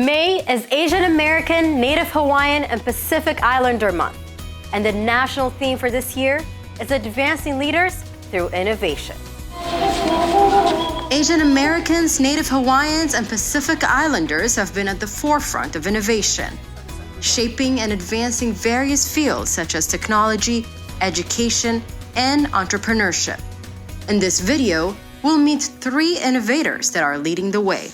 May is Asian American, Native Hawaiian, and Pacific Islander Month. And the national theme for this year is Advancing Leaders Through Innovation. Asian Americans, Native Hawaiians, and Pacific Islanders have been at the forefront of innovation, shaping and advancing various fields such as technology, education, and entrepreneurship. In this video, we'll meet 3 innovators that are leading the way.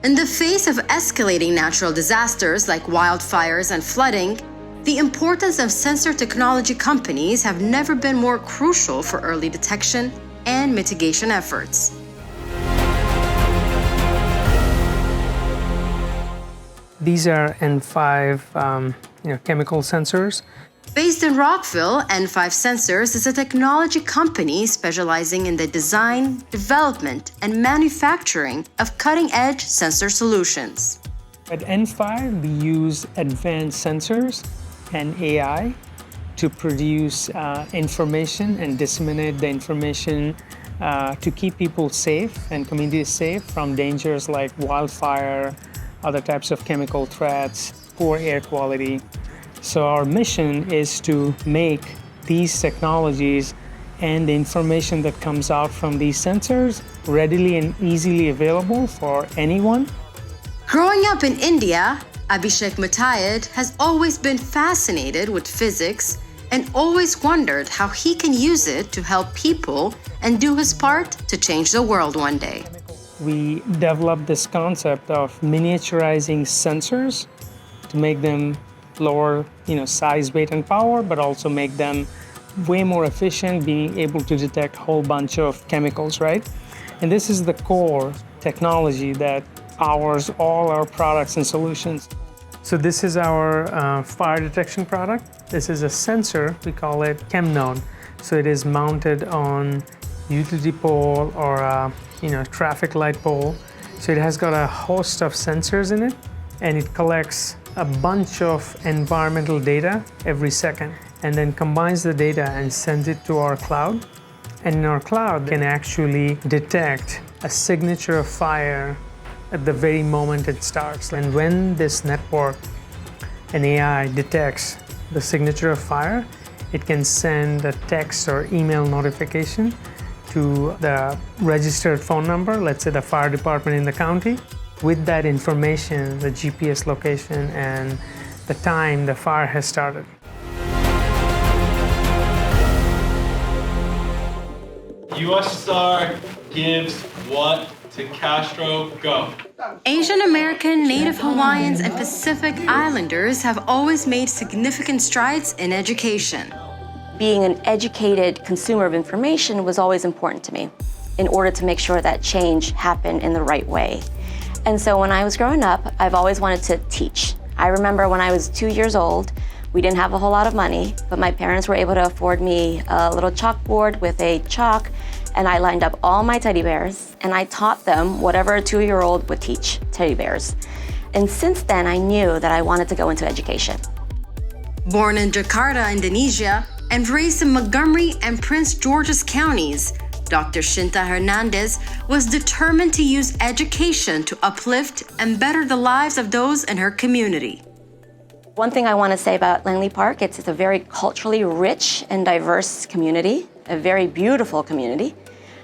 In the face of escalating natural disasters like wildfires and flooding, the importance of sensor technology companies have never been more crucial for early detection and mitigation efforts. These are N5 chemical sensors. Based in Rockville, N5 Sensors is a technology company specializing in the design, development, and manufacturing of cutting-edge sensor solutions. At N5, we use advanced sensors and AI to produce information and disseminate the information to keep people safe and communities safe from dangers like wildfire, other types of chemical threats, poor air quality. So our mission is to make these technologies and the information that comes out from these sensors readily and easily available for anyone. Growing up in India, Abhishek Motayed has always been fascinated with physics and always wondered how he can use it to help people and do his part to change the world one day. We developed this concept of miniaturizing sensors to make them lower size, weight, and power, but also make them way more efficient, being able to detect a whole bunch of chemicals, right? And this is the core technology that powers all our products and solutions. So this is our fire detection product. This is a sensor, we call it ChemNode. So it is mounted on utility pole or a traffic light pole. So it has got a host of sensors in it, and it collects a bunch of environmental data every second and then combines the data and sends it to our cloud. And in our cloud can actually detect a signature of fire at the very moment it starts. And when this network and AI detects the signature of fire, it can send a text or email notification to the registered phone number, let's say the fire department in the county. With that information, the GPS location and the time the fire has started. USSR gives what to Castro? Go. Asian American, Native Hawaiians, and Pacific Islanders have always made significant strides in education. Being an educated consumer of information was always important to me in order to make sure that change happened in the right way. And so when I was growing up, I've always wanted to teach. I remember when I was 2 years old, we didn't have a whole lot of money, but my parents were able to afford me a little chalkboard with a chalk, and I lined up all my teddy bears, and I taught them whatever a 2-year-old would teach teddy bears. And since then, I knew that I wanted to go into education. Born in Jakarta, Indonesia, and raised in Montgomery and Prince George's counties, Dr. Shinta Hernandez was determined to use education to uplift and better the lives of those in her community. One thing I want to say about Langley Park, it's a very culturally rich and diverse community, a very beautiful community,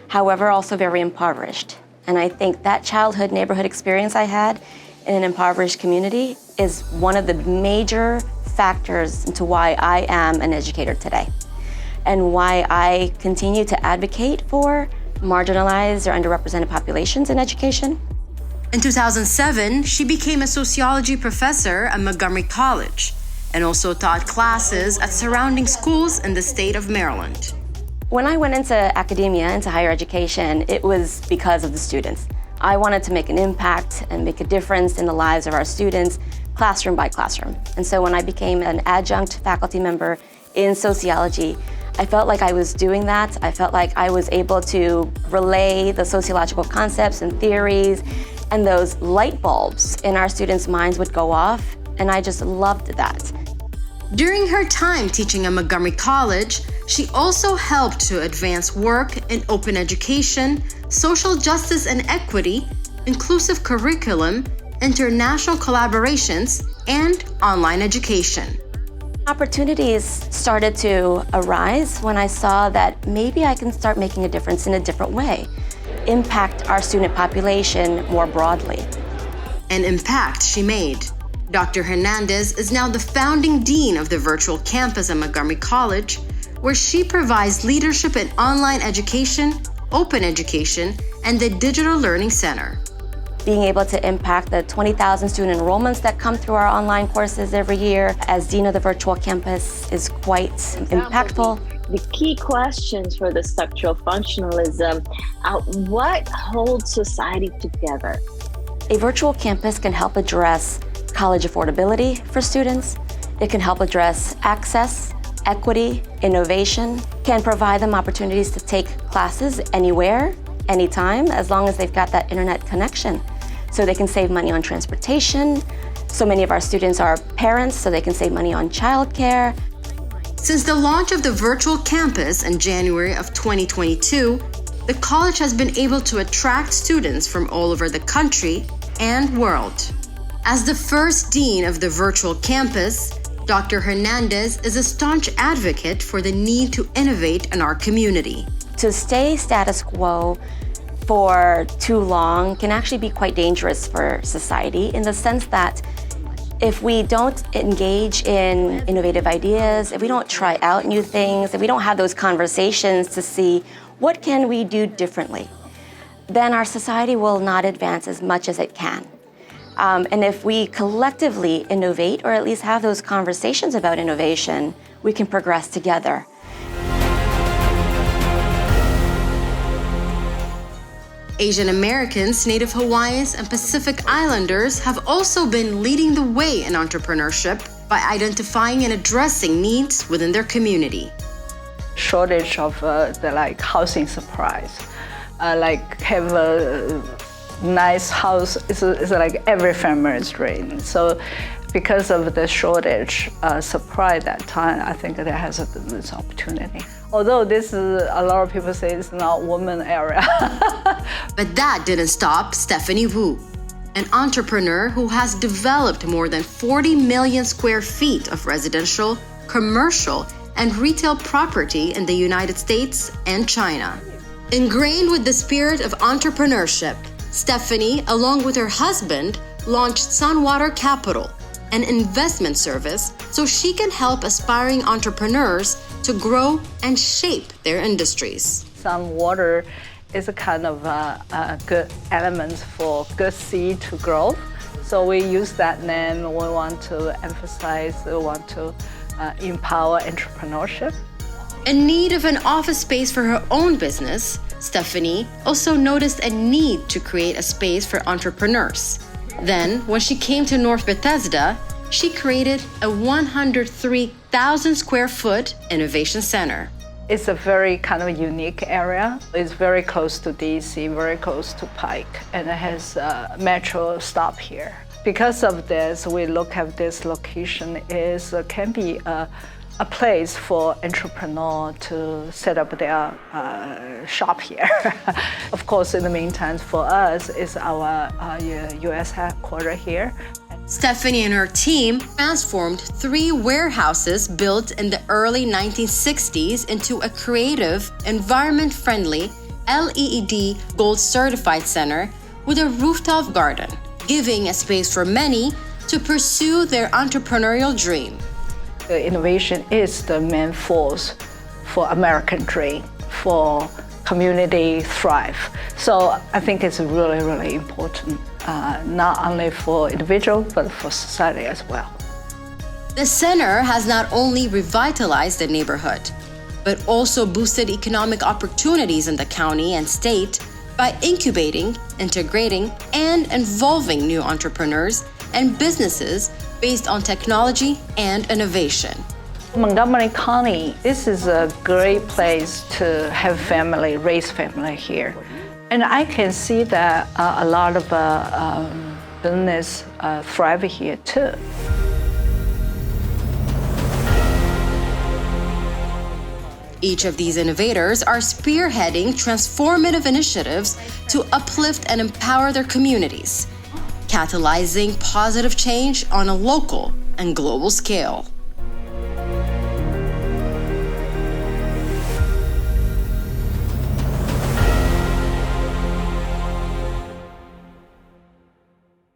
however, also very impoverished. And I think that childhood neighborhood experience I had in an impoverished community is one of the major factors into why I am an educator today, and why I continue to advocate for marginalized or underrepresented populations in education. In 2007, she became a sociology professor at Montgomery College and also taught classes at surrounding schools in the state of Maryland. When I went into academia, into higher education, it was because of the students. I wanted to make an impact and make a difference in the lives of our students, classroom by classroom. And so when I became an adjunct faculty member in sociology, I felt like I was doing that. I felt like I was able to relay the sociological concepts and theories, and those light bulbs in our students' minds would go off, and I just loved that. During her time teaching at Montgomery College, she also helped to advance work in open education, social justice and equity, inclusive curriculum, international collaborations, and online education. Opportunities started to arise when I saw that maybe I can start making a difference in a different way, impact our student population more broadly. An impact she made. Dr. Hernandez is now the founding dean of the virtual campus at Montgomery College, where she provides leadership in online education, open education, and the Digital Learning Center. Being able to impact the 20,000 student enrollments that come through our online courses every year as dean of the virtual campus is quite impactful. The key questions for the structural functionalism, what holds society together? A virtual campus can help address college affordability for students. It can help address access, equity, innovation, can provide them opportunities to take classes anywhere, anytime, as long as they've got that internet connection. So they can save money on transportation. So many of our students are parents, so they can save money on childcare. Since the launch of the virtual campus in January of 2022, the college has been able to attract students from all over the country and world. As the first dean of the virtual campus, Dr. Hernandez is a staunch advocate for the need to innovate in our community. To stay status quo for too long can actually be quite dangerous for society, in the sense that if we don't engage in innovative ideas, if we don't try out new things, if we don't have those conversations to see what can we do differently, then our society will not advance as much as it can. And if we collectively innovate, or at least have those conversations about innovation, we can progress together. Asian Americans, Native Hawaiians, and Pacific Islanders have also been leading the way in entrepreneurship by identifying and addressing needs within their community. Shortage of the housing supplies, have a nice house is like every family's dream. So because of the shortage supply that time, I think there has been this opportunity. Although this is, a lot of people say it's not woman area. But that didn't stop Stephany Yu, an entrepreneur who has developed more than 40 million square feet of residential, commercial, and retail property in the United States and China. Ingrained with the spirit of entrepreneurship, Stephany, along with her husband, launched Sunwater Capital, an investment service so she can help aspiring entrepreneurs to grow and shape their industries. Sunwater is a kind of a good element for good seed to grow. So we use that name. We want to emphasize, we want to empower entrepreneurship. In need of an office space for her own business, Stephany also noticed a need to create a space for entrepreneurs. Then, when she came to North Bethesda, she created a 103,000 square foot innovation center. It's a very kind of unique area. It's very close to DC, very close to Pike, and it has a metro stop here. Because of this, we look at this location can be a place for entrepreneur to set up their shop here. Of course, in the meantime, for us, is our U.S. headquarters here. Stephany and her team transformed 3 warehouses built in the early 1960s into a creative, environment-friendly, LEED Gold certified center with a rooftop garden, giving a space for many to pursue their entrepreneurial dream. Innovation is the main force for American dream, for community thrive. So I think it's really, really important, not only for individual, but for society as well. The center has not only revitalized the neighborhood, but also boosted economic opportunities in the county and state by incubating, integrating, and involving new entrepreneurs and businesses based on technology and innovation. Montgomery County, this is a great place to have family, raise family here. And I can see that a lot of business thrive here too. Each of these innovators are spearheading transformative initiatives to uplift and empower their communities, catalyzing positive change on a local and global scale.